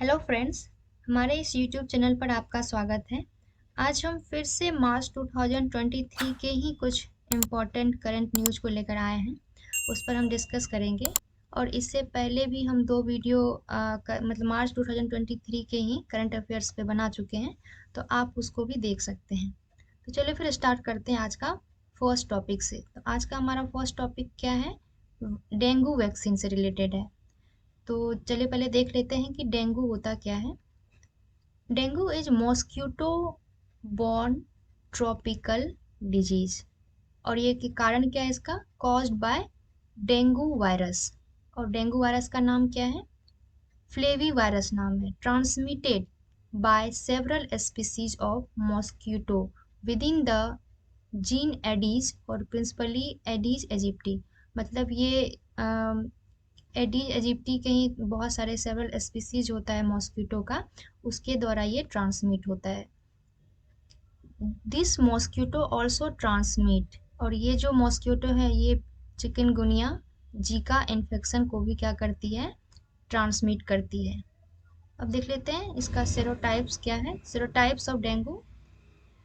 Hello friends, हमारे इस YouTube channel पर आपका स्वागत है। आज हम फिर से मार्च 2023 के ही कुछ इम्पोर्टेंट करंट न्यूज़ को लेकर आए हैं। उस पर हम डिस्कस करेंगे। और इससे पहले भी हम दो वीडियो मतलब मार्च 2023 के ही करंट अफेयर्स पे बना चुके हैं, तो आप उसको भी देख सकते हैं। तो चलिए फिर स्टार्ट करते हैं आज का फर्स्ट टॉपिक से। तो आज का हमारा फर्स्ट टॉपिक क्या है? डेंगू वैक्सीन से रिलेटेड है। तो चलिए पहले देख लेते हैं कि डेंगू होता क्या है। Dengue is mosquito borne tropical disease. और ये कि कारण क्या है इसका? Caused by dengue virus. और डेंगू वायरस का नाम क्या है? फ्लेवी वायरस नाम है। Transmitted by several species of mosquito within the genus Aedes और प्रिंसिपली एडीज एजिप्टी। मतलब ये एडीज एजिप्टी के ही बहुत सारे सेवरल स्पीसीज होता है मॉस्क्यूटो का, उसके द्वारा ये ट्रांसमिट होता है। This mosquito also transmit. और ये जो मॉस्क्यूटो है ये चिकनगुनिया जीका इन्फेक्शन को भी क्या करती है? ट्रांसमिट करती है। अब देख लेते हैं इसका सेरोटाइप्स क्या है। सेरोटाइप्स ऑफ डेंगू।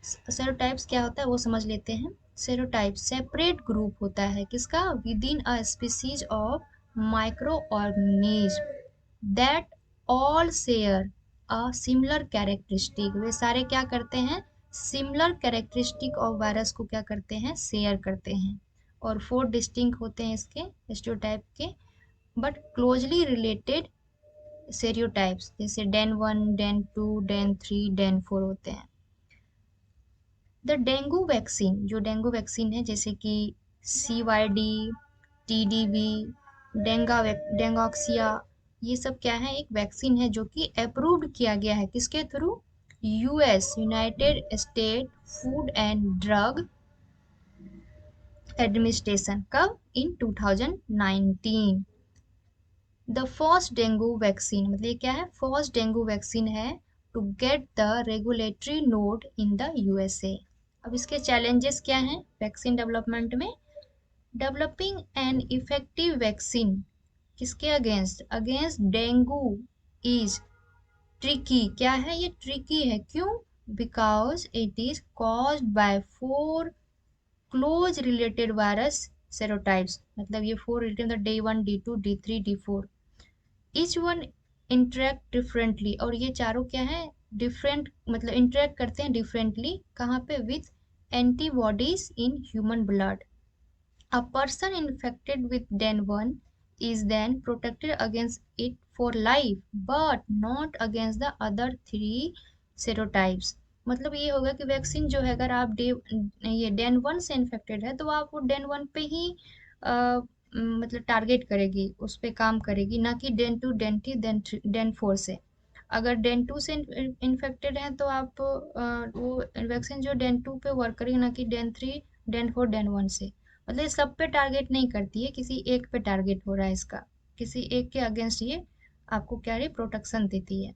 सेरोटाइप्स क्या होता है वो समझ लेते हैं। सेरोटाइप सेपरेट ग्रुप होता है किसका? Within a species of micro organism that all share a similar characteristic. वे सारे क्या करते हैं? सिमिलर कैरेक्टरिस्टिक ऑफ वायरस को क्या करते हैं? शेयर करते हैं। और 4 डिस्टिंक्ट होते हैं इसके स्टेरियोटाइप के, बट क्लोजली रिलेटेड सेरियोटाइप्स, जैसे डेन 1, डेन 2, डेन 3, डेन 4 होते हैं। द डेंगू वैक्सीन, जो डेंगू वैक्सीन है जैसे कि CYD, TDV, डेंगॉक्सिया, ये सब क्या है? एक वैक्सीन है जो कि अप्रूव्ड किया गया है किसके through? US United State Food and Drug Administration. कब? In 2019। The first dengue vaccine, मतलब ये क्या है? फर्स्ट डेंगू वैक्सीन है to get the regulatory nod in the USA। अब इसके चैलेंजेस क्या हैं वैक्सीन डेवलपमेंट में? डेवलपिंग एन इफेक्टिव वैक्सीन किसके against? Against dengue is tricky. क्या है ये? ट्रिकी है। क्यों? Because it is caused by 4 close related virus serotypes. मतलब ये 4 related, D1, D2, D3, D4। Each one interact differently. और ये चारों क्या है? डिफरेंट, मतलब इंटरेक्ट करते हैं डिफरेंटली। कहाँ पे? With antibodies in human blood. A person infected with DEN1 is then protected against it for life, but not against the other 3 serotypes। मतलब ये होगा कि वैक्सीन जो है, अगर आप ये DEN1 से इन्फेक्टेड है तो आप वो DEN1 पे ही मतलब टारगेट करेगी, उस पे काम करेगी, ना कि DEN2, DEN3, DEN4 से। अगर DEN2 से इन्फेक्टेड है तो आप वो वैक्सीन जो DEN2 पे वर्क करेगी, ना कि DEN3, DEN4, DEN1 से। मतलब ये सब पे टारगेट नहीं करती है, किसी एक पे टारगेट हो रहा है इसका, किसी एक के अगेंस्ट ये आपको क्या है? प्रोटेक्शन देती है।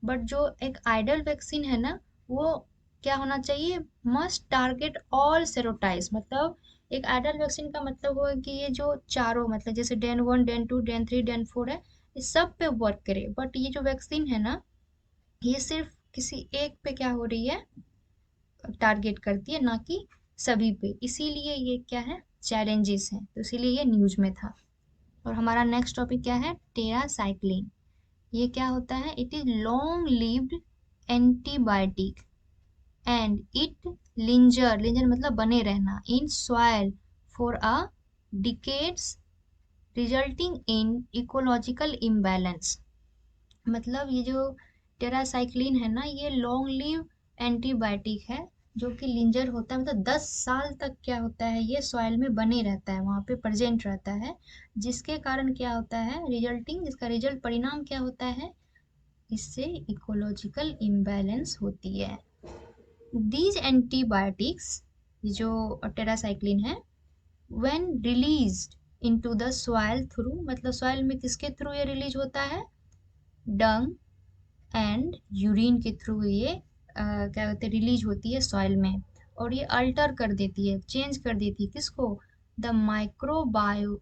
बट जो एक आइडल वैक्सीन है ना, वो क्या होना चाहिए? Must target all serotypes. मतलब एक आइडल वैक्सीन का मतलब हुआ कि ये जो चारों, मतलब जैसे DEN1, DEN2, DEN3, DEN4 है, ये सब पे वर्क करे। बट ये जो वैक्सीन है ना, ये सिर्फ किसी एक पे क्या हो रही है? टारगेट करती है, ना कि सभी पे। इसीलिए ये क्या है? चैलेंजेस हैं, तो इसीलिए ये न्यूज में था। और हमारा नेक्स्ट टॉपिक क्या है? टेरासाइक्लिन। ये क्या होता है? It is long lived antibiotic and it linger, linger मतलब बने रहना, in soil for a decades resulting in ecological imbalance. मतलब ये जो टेरासाइक्लिन है ना, ये लॉन्ग लिव एंटीबायोटिक है जो कि लिंजर होता है। मतलब 10 साल तक क्या होता है? ये सॉइल में बने रहता है, वहाँ पे प्रेजेंट रहता है, जिसके कारण क्या होता है? रिजल्टिंग, जिसका रिजल्ट परिणाम क्या होता है? इससे इकोलॉजिकल इम्बैलेंस होती है। दीज एंटीबायोटिक्स, जो टेरासाइक्लिन है, when released into the soil through, मतलब सॉइल में किसके थ्रू ये रिलीज होता है? डंग एंड यूरिन के थ्रू ये क्या कहते हैं? रिलीज होती है सॉइल में। और ये अल्टर कर देती है, चेंज कर देती है किसको? The microbial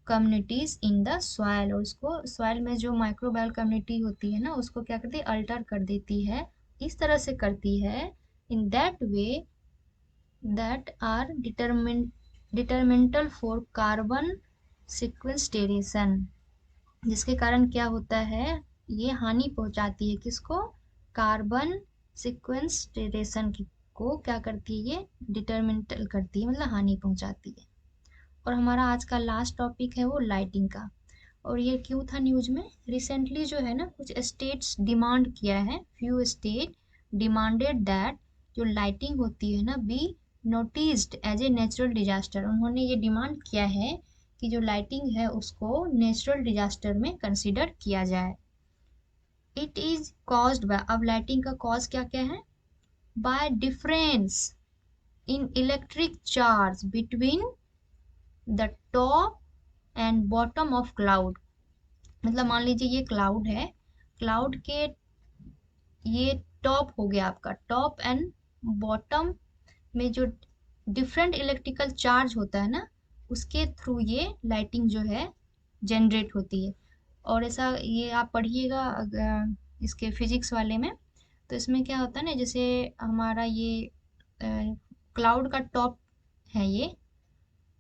communities in the soil, और उसको सॉइल में जो माइक्रोबायल कम्युनिटी होती है ना उसको क्या करती है, अल्टर कर देती है, इस तरह से करती है, in that way that are detrimental for carbon sequestration, जिसके कारण क्या होता है, ये हानि पहुंचाती है किसको, कार्बन सिक्वेस्ट्रेशन को क्या करती है, ये डिटरमिनेंटल करती है, मतलब हानि पहुंचाती है। और हमारा आज का लास्ट टॉपिक है वो लाइटिंग का, और ये क्यों था न्यूज में, रिसेंटली जो है ना कुछ स्टेट्स डिमांड किया है, फ्यू स्टेट डिमांडेड दैट जो लाइटिंग होती है ना be noticed as a natural disaster, उन्होंने ये डिमांड किया है कि जो लाइटिंग है उसको नेचुरल डिजास्टर में कंसिडर किया जाए। इट इज कॉज्ड बाय, अब लाइटिंग का कॉज क्या क्या है, bye difference in electric charge between the top and bottom of cloud, मतलब मान लीजिए ये क्लाउड है, क्लाउड के ये टॉप हो गया आपका, टॉप एंड बॉटम में जो डिफरेंट इलेक्ट्रिकल चार्ज होता है ना उसके थ्रू ये लाइटिंग जो है जनरेट होती है। और ऐसा ये आप पढ़िएगा इसके फिजिक्स वाले में, तो इसमें क्या होता है ना, जैसे हमारा ये क्लाउड का टॉप है, ये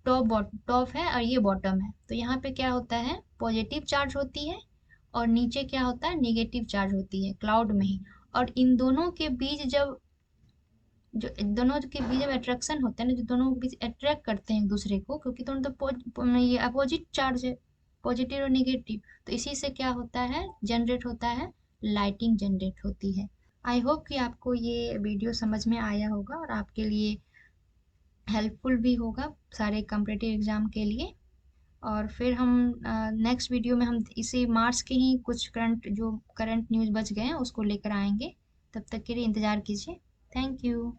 टॉप है और ये बॉटम है, तो यहाँ पे क्या होता है, पॉजिटिव चार्ज होती है और नीचे क्या होता है, नेगेटिव चार्ज होती है क्लाउड में ही। और इन दोनों के बीच जब जो दोनों के बीच में अट्रैक्शन होता है ना, जो दोनों के बीच अट्रैक्ट करते हैं एक दूसरे को, क्योंकि दोनों तो ये अपोजिट चार्ज है, पॉजिटिव और नेगेटिव, तो इसी से क्या होता है, जनरेट होता है, लाइटिंग जनरेट होती है। आई होप कि आपको ये वीडियो समझ में आया होगा और आपके लिए हेल्पफुल भी होगा सारे कॉम्पिटिटिव एग्जाम के लिए। और फिर हम नेक्स्ट वीडियो में हम इसी मार्च के ही कुछ करंट न्यूज़ बच गए हैं उसको लेकर आएंगे, तब तक के लिए इंतज़ार कीजिए। Thank you.